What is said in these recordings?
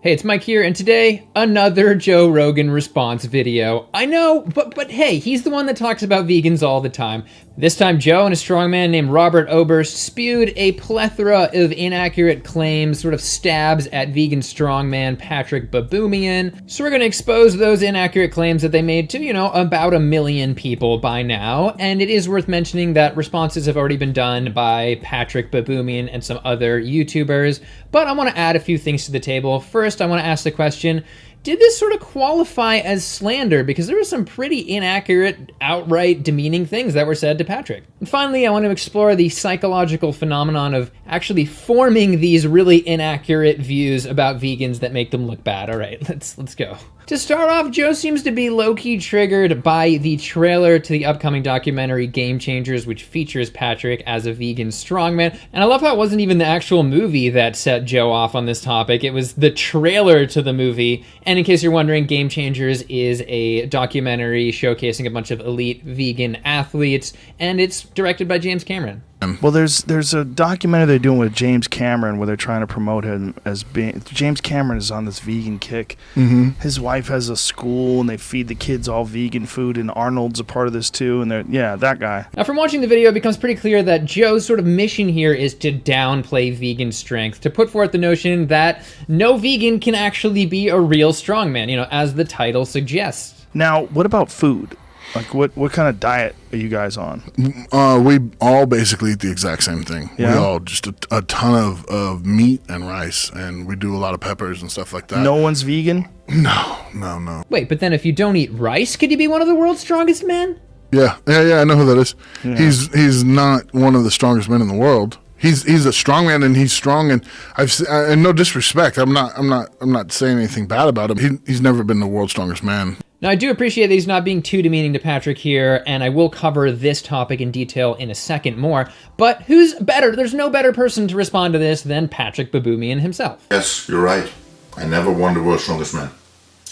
Hey, it's Mike here, and today, another Joe Rogan response video. I know, but hey, he's the one that talks about vegans all the time. This time, Joe and a strongman named Robert Oberst spewed a plethora of inaccurate claims, sort of stabs at vegan strongman Patrik Baboumian. So we're gonna expose those inaccurate claims that they made to, about 1 million people by now. And it is worth mentioning that responses have already been done by Patrik Baboumian and some other YouTubers. But I wanna add a few things to the table. First, I want to ask the question, did this sort of qualify as slander? Because there were some pretty inaccurate, outright demeaning things that were said to Patrik. And finally, I want to explore the psychological phenomenon of actually forming these really inaccurate views about vegans that make them look bad. All right, let's go. To start off, Joe seems to be low-key triggered by the trailer to the upcoming documentary Game Changers, which features Patrik as a vegan strongman. And I love how it wasn't even the actual movie that set Joe off on this topic. It was the trailer to the movie. And in case you're wondering, Game Changers is a documentary showcasing a bunch of elite vegan athletes, and it's directed by James Cameron. Well, there's a documentary they're doing with James Cameron where they're trying to promote him as being... James Cameron is on this vegan kick. Mm-hmm. His wife has a school, and they feed the kids all vegan food, and Arnold's a part of this too, and that guy. Now, from watching the video, it becomes pretty clear that Joe's sort of mission here is to downplay vegan strength, to put forth the notion that no vegan can actually be a real strongman, as the title suggests. Now, what about food? Like, what kind of diet are you guys on? We all basically eat the exact same thing. Yeah? We all just a ton of meat and rice, and we do a lot of peppers and stuff like that. No one's vegan? No. Wait, but then if you don't eat rice, could you be one of the world's strongest men? Yeah, I know who that is. Yeah. He's not one of the strongest men in the world. He's a strong man, and he's strong, and and no disrespect, I'm not saying anything bad about him. He's never been the world's strongest man. Now, I do appreciate that he's not being too demeaning to Patrik here, and I will cover this topic in detail in a second more, but who's better? There's no better person to respond to this than Patrik Baboumian himself. Yes, you're right. I never won the world's strongest man.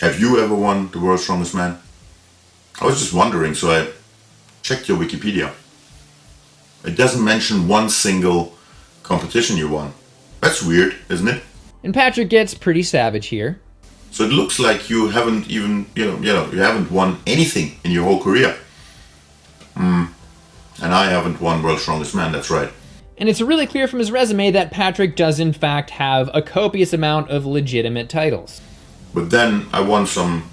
Have you ever won the world's strongest man? I was just wondering, so I checked your Wikipedia. It doesn't mention one single competition you won. That's weird, isn't it? And Patrik gets pretty savage here. So it looks like you haven't even, you haven't won anything in your whole career. And I haven't won World's Strongest Man, that's right. And it's really clear from his resume that Patrik does in fact have a copious amount of legitimate titles. But then I won some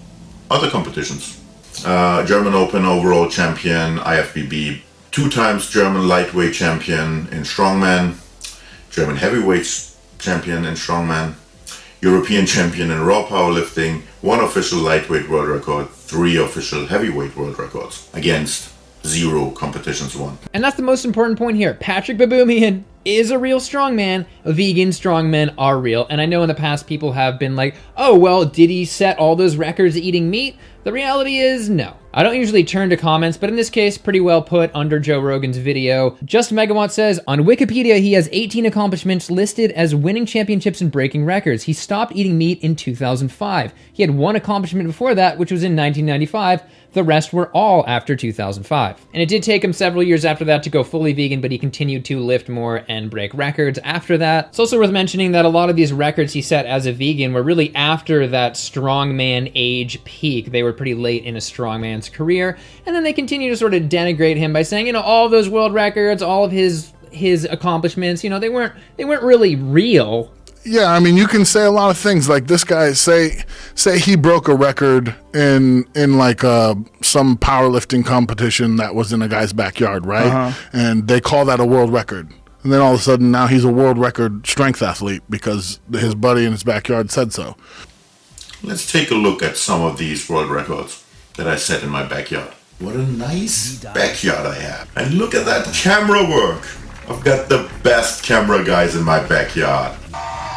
other competitions. German Open overall champion, IFBB, 2 times German lightweight champion in Strongman, German heavyweight champion in Strongman, European champion in raw powerlifting, 1 official lightweight world record, 3 official heavyweight world records, against 0 competitions won. And that's the most important point here. Patrik Baboumian is a real strongman. Vegan strongmen are real. And I know in the past people have been like, oh, well, did he set all those records eating meat? The reality is no. I don't usually turn to comments, but in this case, pretty well put under Joe Rogan's video. Just Megawatt says, on Wikipedia, he has 18 accomplishments listed as winning championships and breaking records. He stopped eating meat in 2005. He had 1 accomplishment before that, which was in 1995. The rest were all after 2005. And it did take him several years after that to go fully vegan, but he continued to lift more and break records after that. It's also worth mentioning that a lot of these records he set as a vegan were really after that strongman age peak. They were pretty late in a strongman's career, and then they continue to sort of denigrate him by saying, all those world records, all of his accomplishments, they weren't really real. Yeah, I mean, you can say a lot of things. Like this guy, say he broke a record in like some powerlifting competition that was in a guy's backyard, right? Uh-huh. And they call that a world record. And then all of a sudden, now he's a world record strength athlete because his buddy in his backyard said so. Let's take a look at some of these world records that I set in my backyard. What a nice backyard I have. And look at that camera work. I've got the best camera guys in my backyard.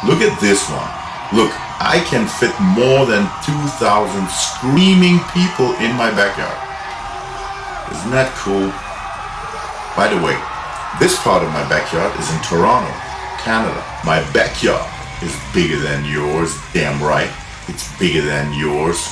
Look at this one. Look, I can fit more than 2,000 screaming people in my backyard. Isn't that cool? By the way, this part of my backyard is in Toronto, Canada. My backyard is bigger than yours. Damn right, it's bigger than yours.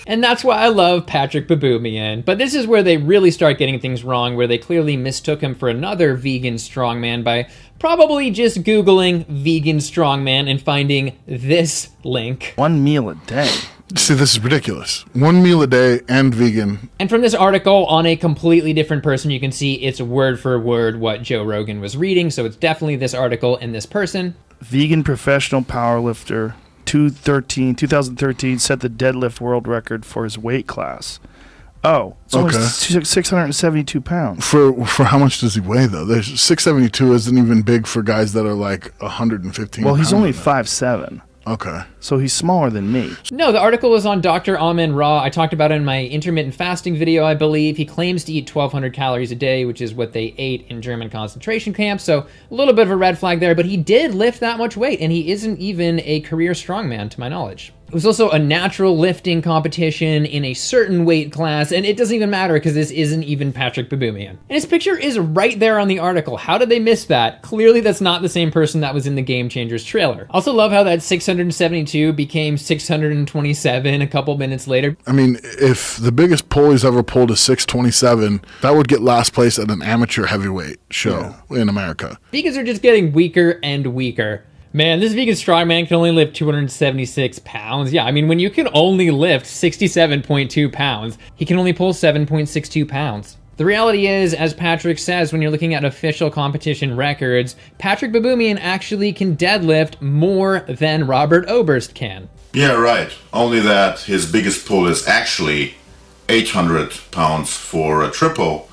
And that's why I love Patrik Baboumian. But this is where they really start getting things wrong, where they clearly mistook him for another vegan strongman by Probably just Googling vegan strongman and finding this link. 1 meal a day. See, this is ridiculous. 1 meal a day and vegan. And from this article on a completely different person, you can see it's word for word what Joe Rogan was reading. So it's definitely this article and this person. Vegan professional powerlifter, 2013, set the deadlift world record for his weight class. Oh, it's only 672 pounds. For how much does he weigh, though? There's 672 isn't even big for guys that are like 115 Well, he's pounds only now. 5'7". Okay. So he's smaller than me. No, the article is on Dr. Amen Ra. I talked about it in my intermittent fasting video, I believe. He claims to eat 1,200 calories a day, which is what they ate in German concentration camps. So a little bit of a red flag there, but he did lift that much weight, and he isn't even a career strongman, to my knowledge. It was also a natural lifting competition in a certain weight class, and it doesn't even matter because this isn't even Patrik Baboumian. And his picture is right there on the article. How did they miss that? Clearly that's not the same person that was in the Game Changers trailer. Also love how that 672 became 627 a couple minutes later. I mean, if the biggest pull he's ever pulled is 627, that would get last place at an amateur heavyweight show in America. Vegans are just getting weaker and weaker. Man, this vegan strongman can only lift 276 pounds. Yeah, I mean, when you can only lift 67.2 pounds, he can only pull 7.62 pounds. The reality is, as Patrik says, when you're looking at official competition records, Patrik Baboumian actually can deadlift more than Robert Oberst can. Yeah, right. Only that his biggest pull is actually 800 pounds for a triple,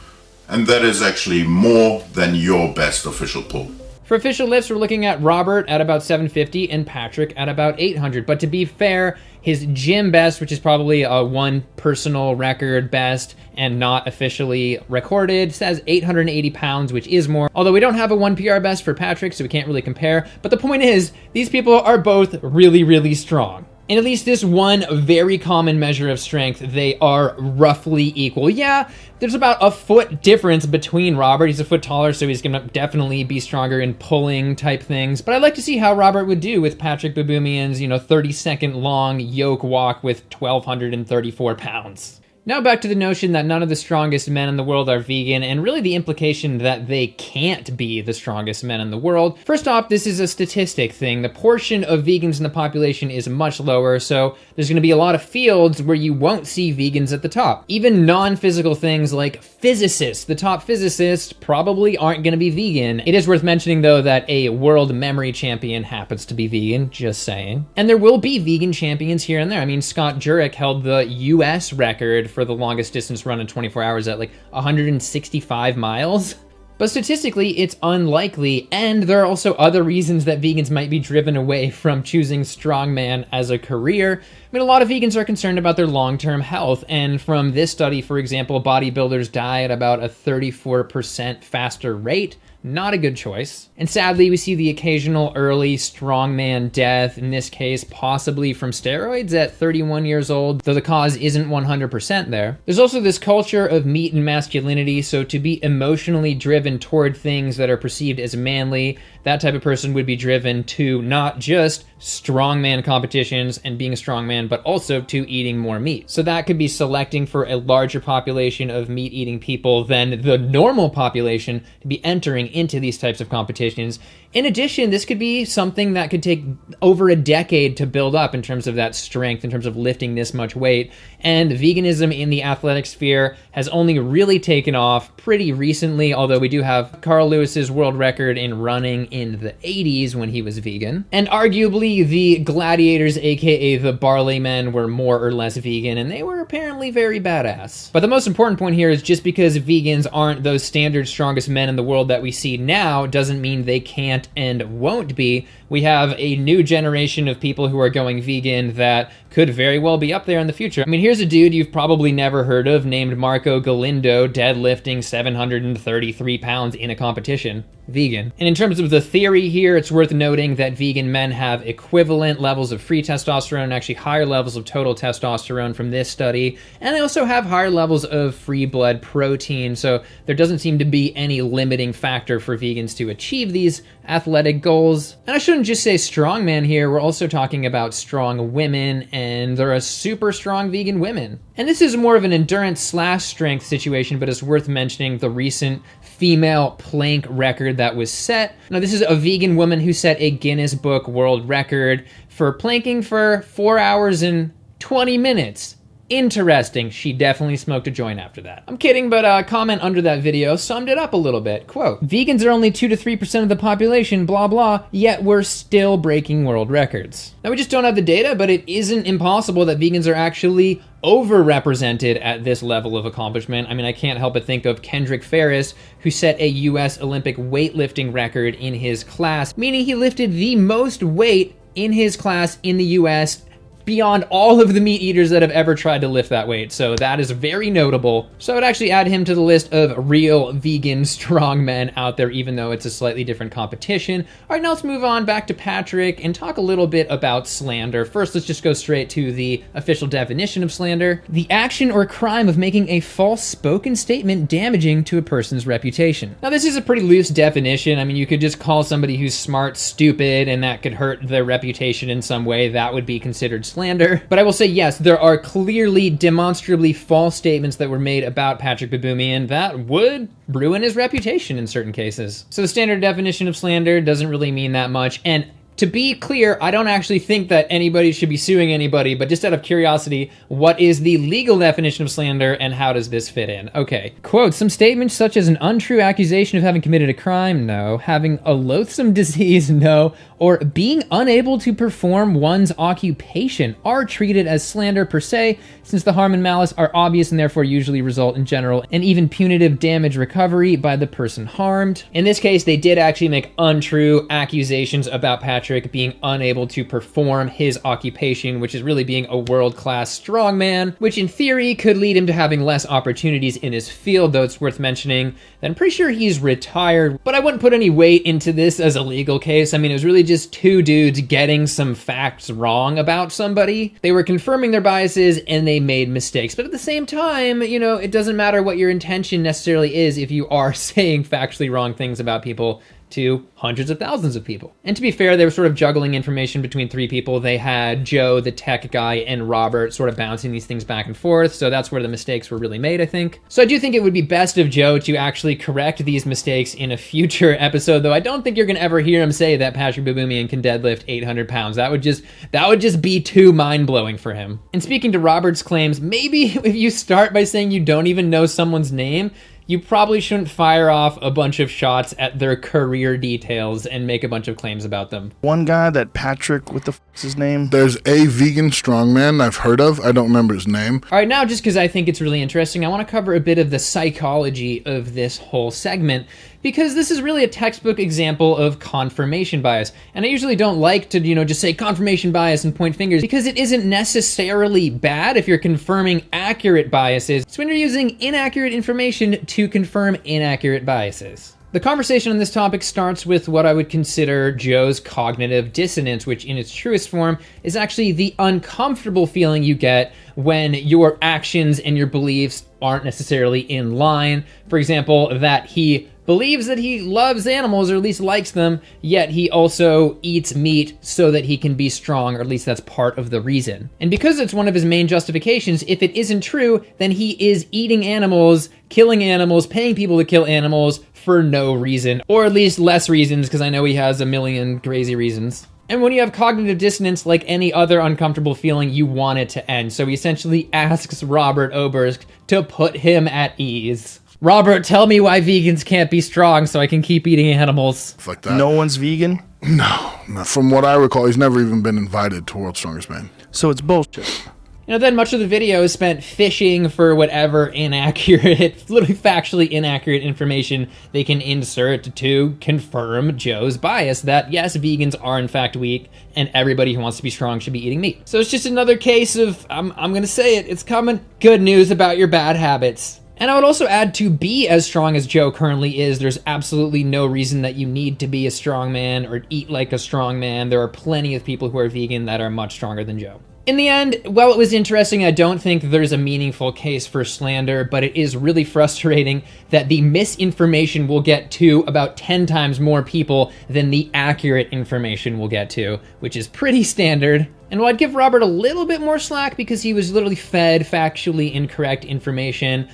and that is actually more than your best official pull. For official lifts, we're looking at Robert at about 750 and Patrik at about 800. But to be fair, his gym best, which is probably a one personal record best and not officially recorded, says 880 pounds, which is more. Although we don't have a one PR best for Patrik, so we can't really compare. But the point is, these people are both really, really strong. In at least this one very common measure of strength, they are roughly equal. Yeah, there's about a foot difference between Robert. He's a foot taller, so he's going to definitely be stronger in pulling type things. But I'd like to see how Robert would do with Patrik Baboumian's, 30-second long yoke walk with 1,234 pounds. Now back to the notion that none of the strongest men in the world are vegan, and really the implication that they can't be the strongest men in the world. First off, this is a statistic thing. The portion of vegans in the population is much lower, so there's going to be a lot of fields where you won't see vegans at the top. Even non-physical things like physicists. The top physicists probably aren't going to be vegan. It is worth mentioning, though, that a world memory champion happens to be vegan, just saying. And there will be vegan champions here and there. I mean, Scott Jurek held the US record for the longest distance run in 24 hours at like 165 miles. But statistically, it's unlikely, and there are also other reasons that vegans might be driven away from choosing strongman as a career. I mean, a lot of vegans are concerned about their long-term health, and from this study, for example, bodybuilders die at about a 34% faster rate. Not a good choice. And sadly, we see the occasional early strongman death, in this case possibly from steroids at 31 years old, though the cause isn't 100% there. There's also this culture of meat and masculinity, so to be emotionally driven toward things that are perceived as manly, that type of person would be driven to not just strongman competitions and being a strongman, but also to eating more meat. So that could be selecting for a larger population of meat-eating people than the normal population to be entering into these types of competitions. In addition, this could be something that could take over a decade to build up in terms of that strength, in terms of lifting this much weight. And veganism in the athletic sphere has only really taken off pretty recently, although we do have Carl Lewis's world record in running in the 80s when he was vegan. And arguably the gladiators, aka the barley men, were more or less vegan, and they were apparently very badass. But the most important point here is just because vegans aren't those standard strongest men in the world that we see now doesn't mean they can't and won't be. We have a new generation of people who are going vegan that could very well be up there in the future. I mean, here's a dude you've probably never heard of named Marco Galindo deadlifting 733 pounds in a competition. Vegan. And in terms of the theory here, it's worth noting that vegan men have equivalent levels of free testosterone, actually higher levels of total testosterone from this study, and they also have higher levels of free blood protein, so there doesn't seem to be any limiting factor for vegans to achieve these athletic goals. And I shouldn't shouldn't just say strongman here, we're also talking about strong women, and there are super strong vegan women. And this is more of an endurance/strength situation, but it's worth mentioning the recent female plank record that was set. Now, this is a vegan woman who set a Guinness Book World Record for planking for 4 hours and 20 minutes. Interesting. She definitely smoked a joint after that. I'm kidding, but a comment under that video summed it up a little bit. Quote, vegans are only 2 to 3% of the population, blah, blah, yet we're still breaking world records. Now, we just don't have the data, but it isn't impossible that vegans are actually overrepresented at this level of accomplishment. I mean, I can't help but think of Kendrick Ferris, who set a US Olympic weightlifting record in his class, meaning he lifted the most weight in his class in the US beyond all of the meat eaters that have ever tried to lift that weight. So that is very notable. So I would actually add him to the list of real vegan strongmen out there, even though it's a slightly different competition. All right, now let's move on back to Patrik and talk a little bit about slander. First, let's just go straight to the official definition of slander. The action or crime of making a false spoken statement damaging to a person's reputation. Now, this is a pretty loose definition. I mean, you could just call somebody who's smart stupid, and that could hurt their reputation in some way. That would be considered slander. But I will say, yes, there are clearly demonstrably false statements that were made about Patrik Baboumian that would ruin his reputation in certain cases. So the standard definition of slander doesn't really mean that much. And to be clear, I don't actually think that anybody should be suing anybody, but just out of curiosity, what is the legal definition of slander and how does this fit in? Okay. Quote, some statements such as an untrue accusation of having committed a crime, no. Having a loathsome disease, no. Or being unable to perform one's occupation are treated as slander per se, since the harm and malice are obvious and therefore usually result in general and even punitive damage recovery by the person harmed. In this case, they did actually make untrue accusations about Patrik being unable to perform his occupation, which is really being a world-class strongman, which in theory could lead him to having less opportunities in his field, though it's worth mentioning that I'm pretty sure he's retired, but I wouldn't put any weight into this as a legal case. I mean, it was really just two dudes getting some facts wrong about somebody. They were confirming their biases and they made mistakes, but at the same time, you know, it doesn't matter what your intention necessarily is if you are saying factually wrong things about people to hundreds of thousands of people. And to be fair, they were sort of juggling information between three people. They had Joe, the tech guy, and Robert sort of bouncing these things back and forth. So that's where the mistakes were really made, I think. So I do think it would be best of Joe to actually correct these mistakes in a future episode, though I don't think you're gonna ever hear him say that Patrik Baboumian can deadlift 800 pounds. That would just be too mind-blowing for him. And speaking to Robert's claims, maybe if you start by saying you don't even know someone's name, you probably shouldn't fire off a bunch of shots at their career details and make a bunch of claims about them. One guy, that Patrik, what the f*** his name? There's a vegan strongman I've heard of. I don't remember his name. All right, now just because I think it's really interesting, I want to cover a bit of the psychology of this whole segment, because this is really a textbook example of confirmation bias. And I usually don't like to, just say confirmation bias and point fingers, because it isn't necessarily bad if you're confirming accurate biases. It's when you're using inaccurate information to confirm inaccurate biases. The conversation on this topic starts with what I would consider Joe's cognitive dissonance, which in its truest form is actually the uncomfortable feeling you get when your actions and your beliefs aren't necessarily in line. For example, that he believes that he loves animals, or at least likes them, yet he also eats meat so that he can be strong, or at least that's part of the reason. And because it's one of his main justifications, if it isn't true, then he is eating animals, killing animals, paying people to kill animals for no reason, or at least less reasons, because I know he has a million crazy reasons. And when you have cognitive dissonance, like any other uncomfortable feeling, you want it to end. So he essentially asks Robert Oberst to put him at ease. Robert, tell me why vegans can't be strong so I can keep eating animals. Like that. No one's vegan? No. From what I recall, he's never even been invited to World's Strongest Man. So it's bullshit. Then much of the video is spent fishing for whatever inaccurate, literally factually inaccurate information they can insert to confirm Joe's bias that, yes, vegans are in fact weak and everybody who wants to be strong should be eating meat. So it's just another case of, I'm gonna say it, it's coming, good news about your bad habits. And I would also add, to be as strong as Joe currently is, there's absolutely no reason that you need to be a strong man or eat like a strong man. There are plenty of people who are vegan that are much stronger than Joe. In the end, while it was interesting, I don't think there's a meaningful case for slander, but it is really frustrating that the misinformation will get to about 10 times more people than the accurate information will get to, which is pretty standard. And while I'd give Robert a little bit more slack because he was literally fed factually incorrect information,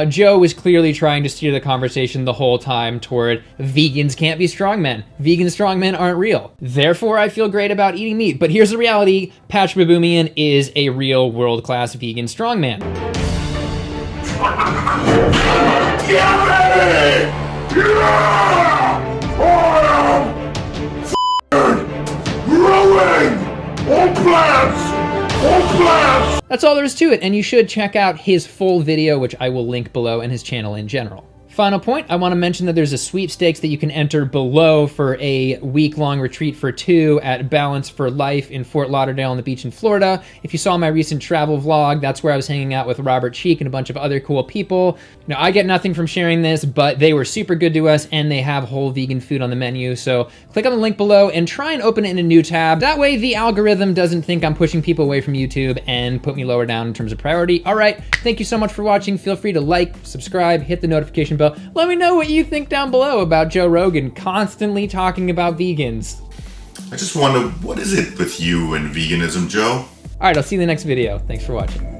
Joe was clearly trying to steer the conversation the whole time toward vegans can't be strongmen. Vegan strongmen aren't real. Therefore, I feel great about eating meat. But here's the reality. Patrik Baboumian is a real world-class vegan strongman. That's all there is to it, and you should check out his full video, which I will link below, and his channel in general. Final point, I want to mention that there's a sweepstakes that you can enter below for a week-long retreat for 2 at Balance for Life in Fort Lauderdale on the beach in Florida. If you saw my recent travel vlog, that's where I was hanging out with Robert Cheek and a bunch of other cool people. Now, I get nothing from sharing this, but they were super good to us, and they have whole vegan food on the menu, so click on the link below and try and open it in a new tab. That way, the algorithm doesn't think I'm pushing people away from YouTube and put me lower down in terms of priority. All right, thank you so much for watching. Feel free to like, subscribe, hit the notification bell. Let me know what you think down below about Joe Rogan constantly talking about vegans. I just wonder, what is it with you and veganism, Joe? All right, I'll see you in the next video. Thanks for watching.